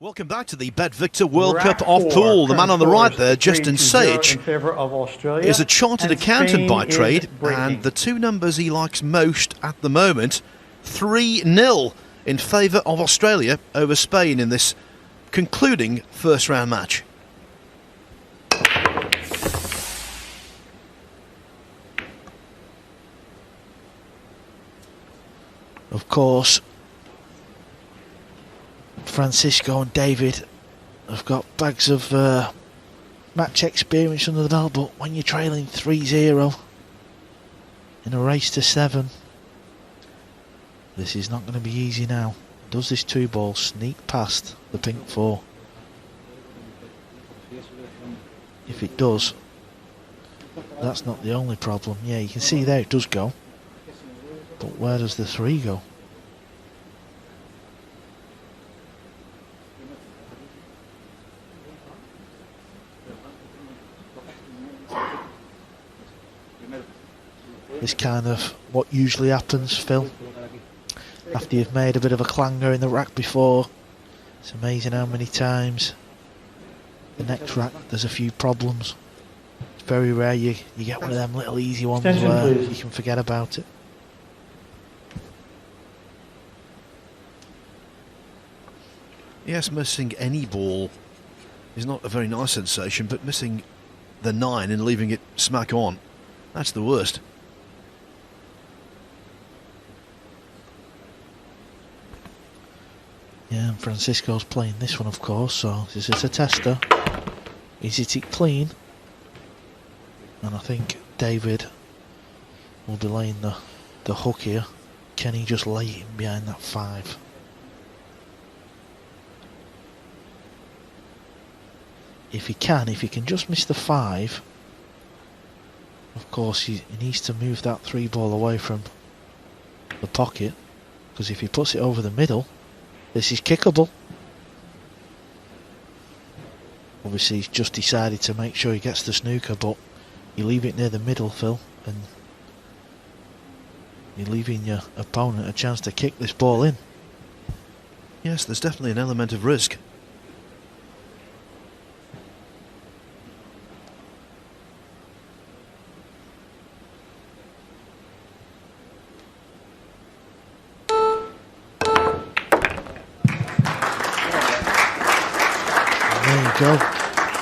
Welcome back to the Bet Victor World Cup off-pool. The man on the right there, Justin Sajich, is a chartered accountant by trade, and the two numbers he likes most at the moment, 3-0 in favour of Australia over Spain in this concluding first-round match. Of course, Francisco and David have got bags of match experience under the belt, but when you're trailing 3-0 in a race to 7, this is not going to be easy now. Does this 2-ball sneak past the pink 4? If it does, that's not the only problem. Yeah, you can see there it does go, but where does the 3 go? It's kind of what usually happens, Phil, after you've made a bit of a clanger in the rack before. It's amazing how many times the next rack there's a few problems. It's very rare you get one of them little easy ones where you can forget about it. Yes, missing any ball is not a very nice sensation, but missing the 9 and leaving it smack on, that's the worst. Yeah, and Francisco's playing this one, of course, so this is a tester. He's hit it clean, and I think David will be laying the hook here. Can he just lay it behind that 5? If he can just miss the 5, of course he needs to move that 3-ball away from the pocket, because if he puts it over the middle, this is kickable. Obviously he's just decided to make sure he gets the snooker, but you leave it near the middle, Phil, and you're leaving your opponent a chance to kick this ball in. Yes, there's definitely an element of risk. Go.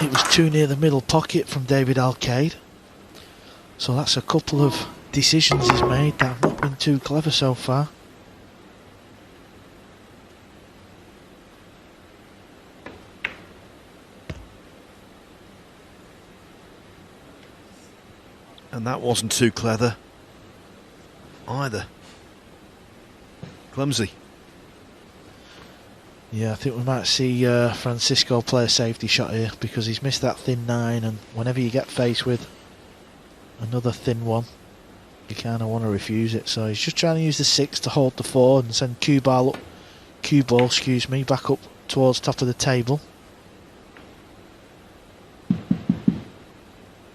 It was too near the middle pocket from David Alcaide, so that's a couple of decisions he's made that have not been too clever so far. And that wasn't too clever either. Clumsy. Yeah, I think we might see Francisco play a safety shot here, because he's missed that thin 9, and whenever you get faced with another thin one, you kind of want to refuse it. So he's just trying to use the 6 to hold the 4 and send cue ball, back up towards top of the table.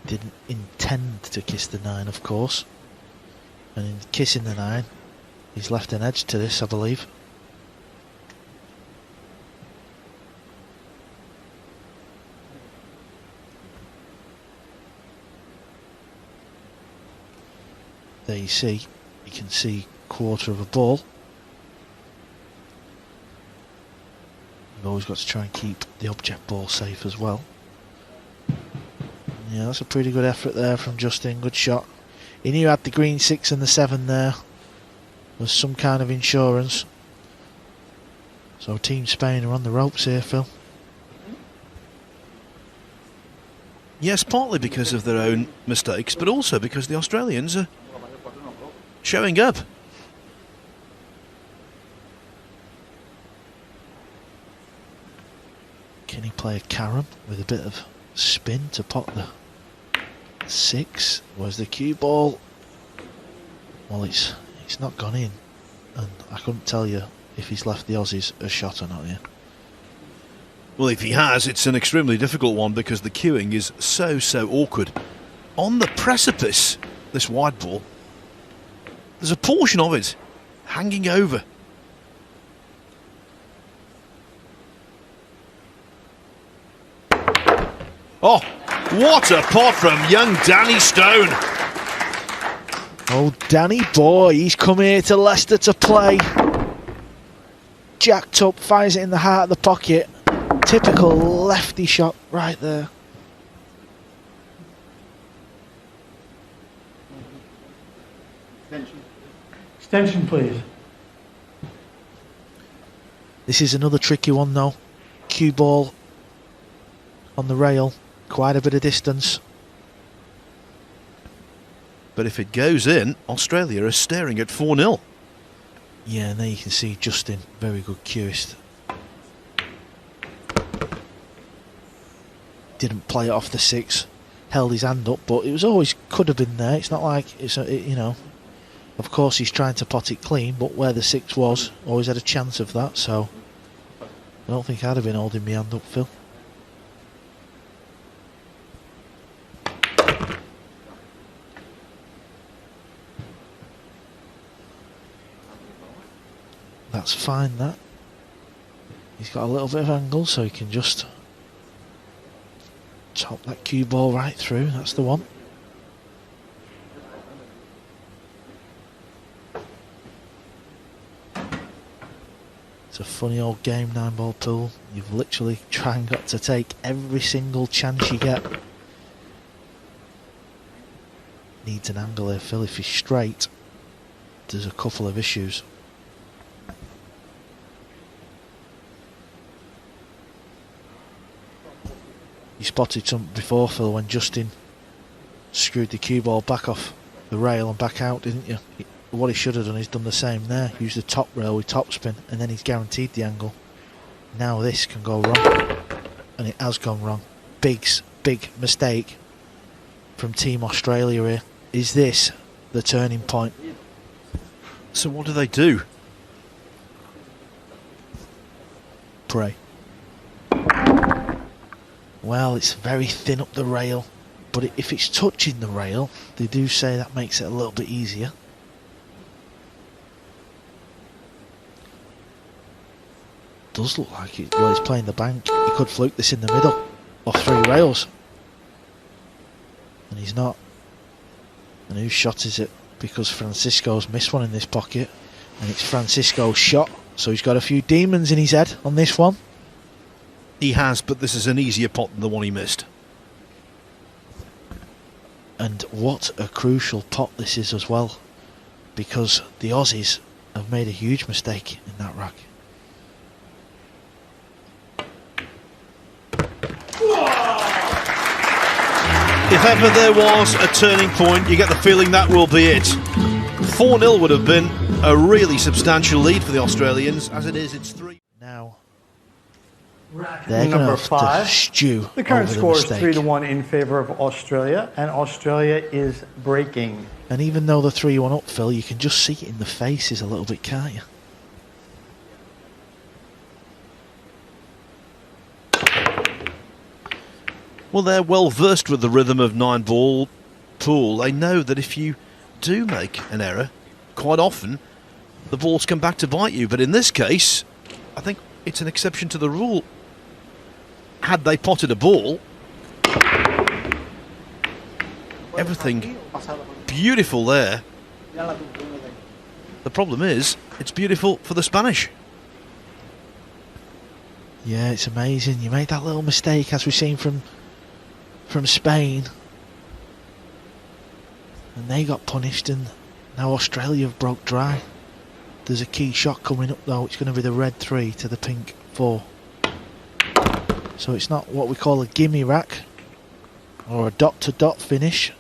Didn't intend to kiss the 9, of course, and in kissing the 9, he's left an edge to this, I believe. There you can see quarter of a ball. You've always got to try and keep the object ball safe as well. Yeah, that's a pretty good effort there from Justin, good shot. He knew he had the green 6 and the 7 there. There's some kind of insurance. So Team Spain are on the ropes here, Phil. Yes, partly because of their own mistakes, but also because the Australians are showing up. Can he play a carom with a bit of spin to pot the 6? Where's the cue ball? Well, it's not gone in, and I couldn't tell you if he's left the Aussies a shot or not yet. Well, if he has, it's an extremely difficult one, because the cueing is so awkward. On the precipice, this wide ball, there's a portion of it hanging over. Oh, what a pot from young Danny Stone. Oh, Danny boy, he's come here to Leicester to play. Jacked up, fires it in the heart of the pocket. Typical lefty shot right there. Extension, please. This is another tricky one though. Cue ball on the rail, quite a bit of distance. But if it goes in, Australia is staring at 4-0. Yeah, and there you can see Justin, very good cueist. Didn't play it off the 6, held his hand up, but it was always could have been there. It's not like it's you know. Of course, he's trying to pot it clean, but where the 6 was, always had a chance of that. So I don't think I'd have been holding my hand up, Phil. That's fine, that. He's got a little bit of angle, so he can just top that cue ball right through. That's the one. It's a funny old game, 9-ball pool. You've literally got to take every single chance you get. Needs an angle here, Phil. If he's straight, there's a couple of issues. You spotted something before, Phil, when Justin screwed the cue ball back off the rail and back out, didn't you? What he should have done is done the same there. Use the top rail with topspin, and then he's guaranteed the angle. Now this can go wrong, and it has gone wrong. Big mistake from Team Australia here. Is this the turning point? So what do they do? Pray. Well, it's very thin up the rail, but if it's touching the rail, they do say that makes it a little bit easier. Does look like it. Well, he's playing the bank. He could fluke this in the middle off 3 rails, and he's not. And whose shot is it? Because Francisco's missed one in this pocket, and it's Francisco's shot. So he's got a few demons in his head on this one. He has, but this is an easier pot than the one he missed. And what a crucial pot this is as well, because the Aussies have made a huge mistake in that rack. If ever there was a turning point, you get the feeling that will be it. 4-0 would have been a really substantial lead for the Australians. As it is, it's 3. Now They're going to have 5. To stew. The current over score the is 3-1 in favour of Australia, and Australia is breaking. And even though they're 3-1 up, Phil, you can just see it in the faces a little bit, can't you? Well, they're well versed with the rhythm of 9-ball pool. They know that if you do make an error, quite often the balls come back to bite you. But in this case, I think it's an exception to the rule. Had they potted a ball, everything beautiful there. The problem is, it's beautiful for the Spanish. Yeah, it's amazing. You made that little mistake, as we've seen from Spain, and they got punished, and now Australia have broke dry. There's a key shot coming up though. It's going to be the red 3 to the pink 4. So it's not what we call a gimme rack or a dot-to-dot finish.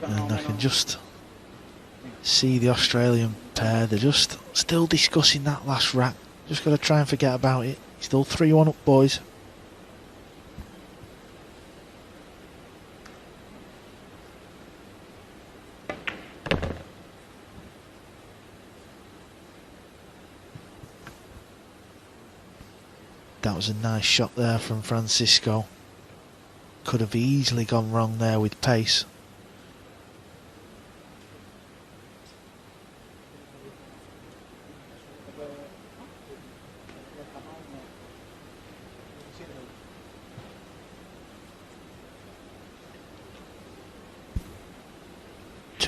And I can just see the Australian pair. They're just still discussing that last rack. Just got to try and forget about it. Still 3-1 up, boys. That was a nice shot there from Francisco. Could have easily gone wrong there with pace.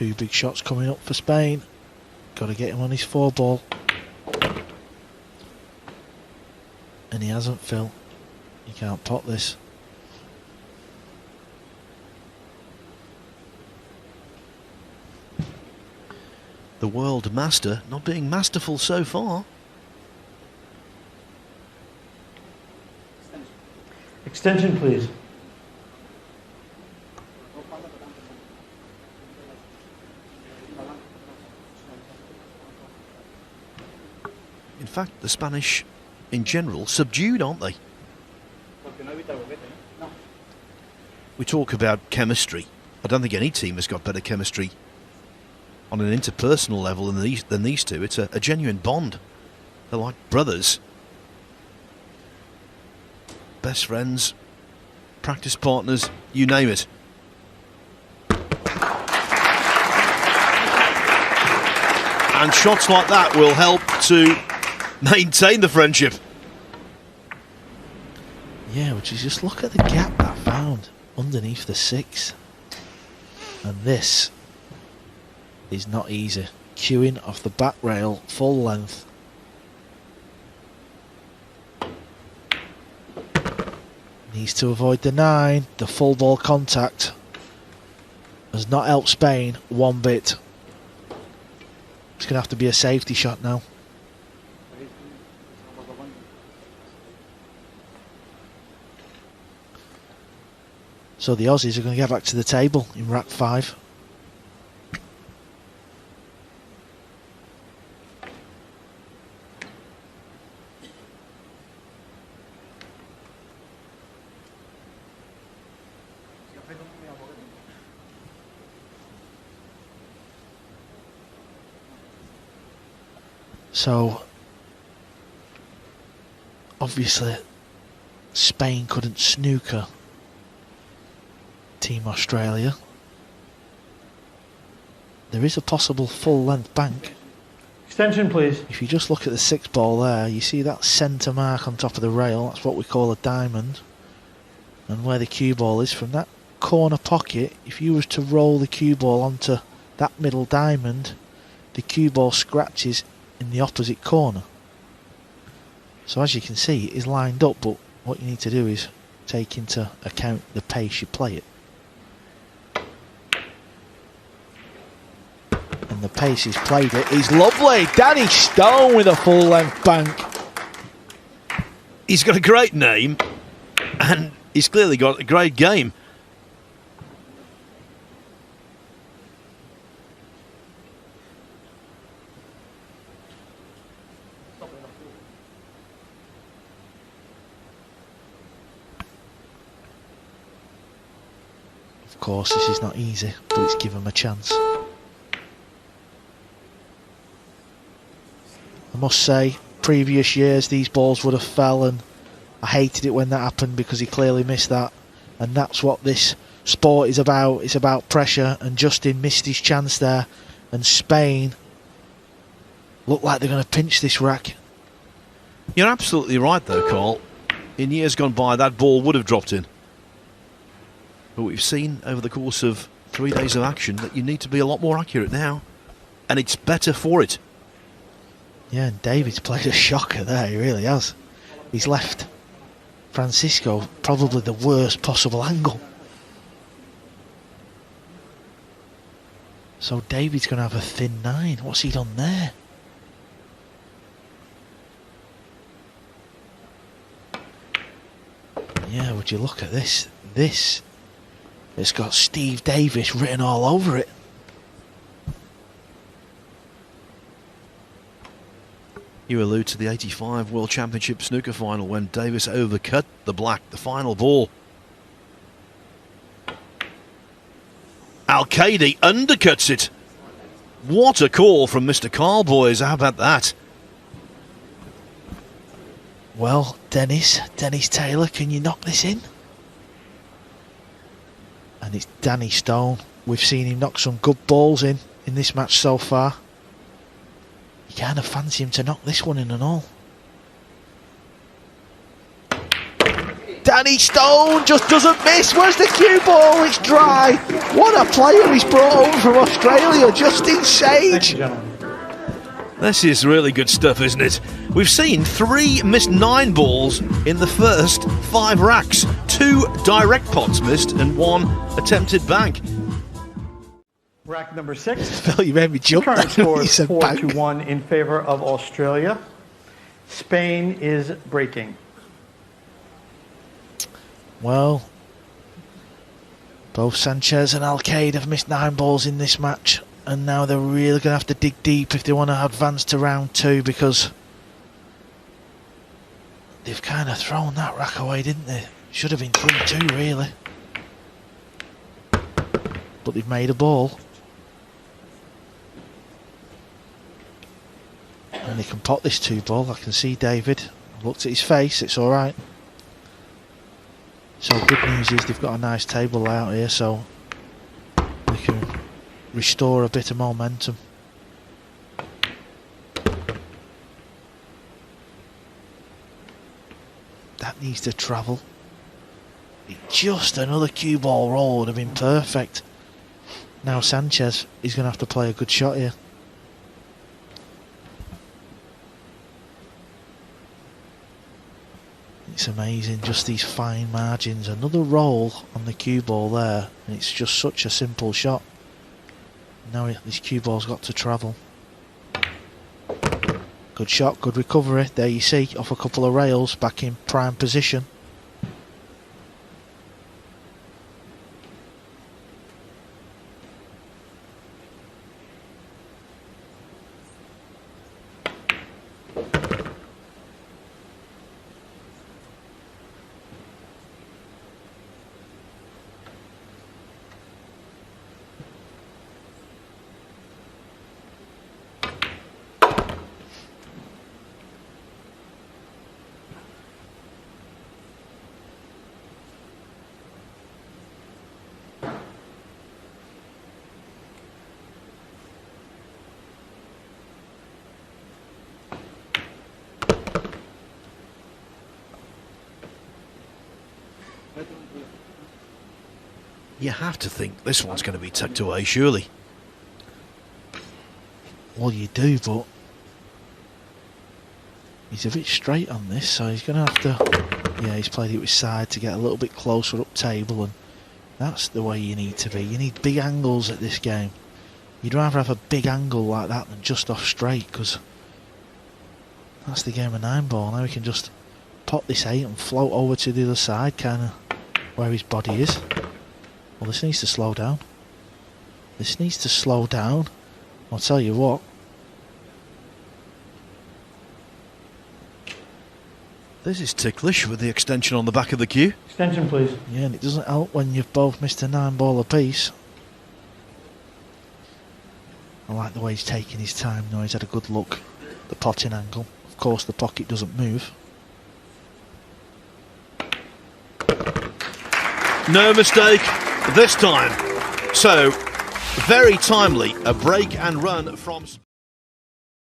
2 big shots coming up for Spain. Got to get him on his 4-ball. And he hasn't, Phil. He can't pot this. The world master not being masterful so far. Extension, please. In fact, the Spanish in general subdued, aren't they? We talk about chemistry. I don't think any team has got better chemistry on an interpersonal level than these two. It's a genuine bond. They're like brothers. Best friends, practice partners, you name it. And shots like that will help to maintain the friendship. Yeah, which is just look at the gap that found underneath the 6. And this is not easy. Queuing off the back rail, full length. Needs to avoid the 9. The full ball contact has not helped Spain one bit. It's going to have to be a safety shot now. So the Aussies are going to get back to the table in rack 5. So obviously Spain couldn't snooker Team Australia. There is a possible full length bank. Extension, please. If you just look at the 6 ball there, you see that centre mark on top of the rail. That's what we call a diamond. And where the cue ball is, from that corner pocket, if you was to roll the cue ball onto that middle diamond, the cue ball scratches in the opposite corner. So as you can see, it is lined up, but what you need to do is take into account the pace you play it. And the pace he's played it is lovely. Danny Stone with a full length bank. He's got a great name and he's clearly got a great game. Of course, this is not easy, but it's given him a chance. I must say, previous years these balls would have fell, and I hated it when that happened because he clearly missed that. And that's what this sport is about. It's about pressure, and Justin missed his chance there. And Spain look like they're going to pinch this rack. You're absolutely right though, Carl. In years gone by, that ball would have dropped in. But we've seen over the course of 3 days of action that you need to be a lot more accurate now. And it's better for it. Yeah, and David's played a shocker there, he really has. He's left Francisco probably the worst possible angle. So David's going to have a thin 9. What's he done there? Yeah, would you look at this? This, it's got Steve Davis written all over it. You allude to the 85 World Championship snooker final when Davis overcut the black, the final ball. Alcaide undercuts it. What a call from Mr. Carl, boys. How about that? Well, Dennis Taylor, can you knock this in? And it's Danny Stone. We've seen him knock some good balls in this match so far. You kind of fancy him to knock this one in and all. Danny Stone just doesn't miss. Where's the cue ball? It's dry. What a player he's brought home from Australia, Justin Sajich. This is really good stuff, isn't it? We've seen 3 missed 9 balls in the first 5 racks. 2 direct pots missed and 1 attempted bank. Rack number 6. Phil, you made me jump. Current score is He said 4-1 in favor of Australia. Spain is breaking. Well, both Sanchez and Alcaide have missed 9 balls in this match, and now they're really going to have to dig deep if they want to advance to round 2, because they've kind of thrown that rack away, didn't they? Should have been 3-2 really, but they've made a ball. And they can pot this 2 ball. I can see David. I looked at his face, it's alright. So good news is they've got a nice table layout here, so they can restore a bit of momentum. That needs to travel. Just another cue ball roll would have been perfect. Now Sanchez is going to have to play a good shot here. It's amazing, just these fine margins. Another roll on the cue ball there, and it's just such a simple shot. Now this cue ball's got to travel. Good shot, good recovery. There you see, off a couple of rails, back in prime position. You have to think this one's going to be tucked away, surely. Well, you do, but he's a bit straight on this, so he's going to have to... Yeah, he's played it with side to get a little bit closer up table, and that's the way you need to be. You need big angles at this game. You'd rather have a big angle like that than just off straight, because that's the game of 9 ball. Now we can just pop this 8 and float over to the other side, kind of where his body is. Well, this needs to slow down. This needs to slow down. I'll tell you what. This is ticklish with the extension on the back of the cue. Extension, please. Yeah, and it doesn't help when you've both missed a 9 ball apiece. I like the way he's taking his time now. He's had a good look at the potting angle. Of course, the pocket doesn't move. No mistake this time. So, very timely, a break and run from...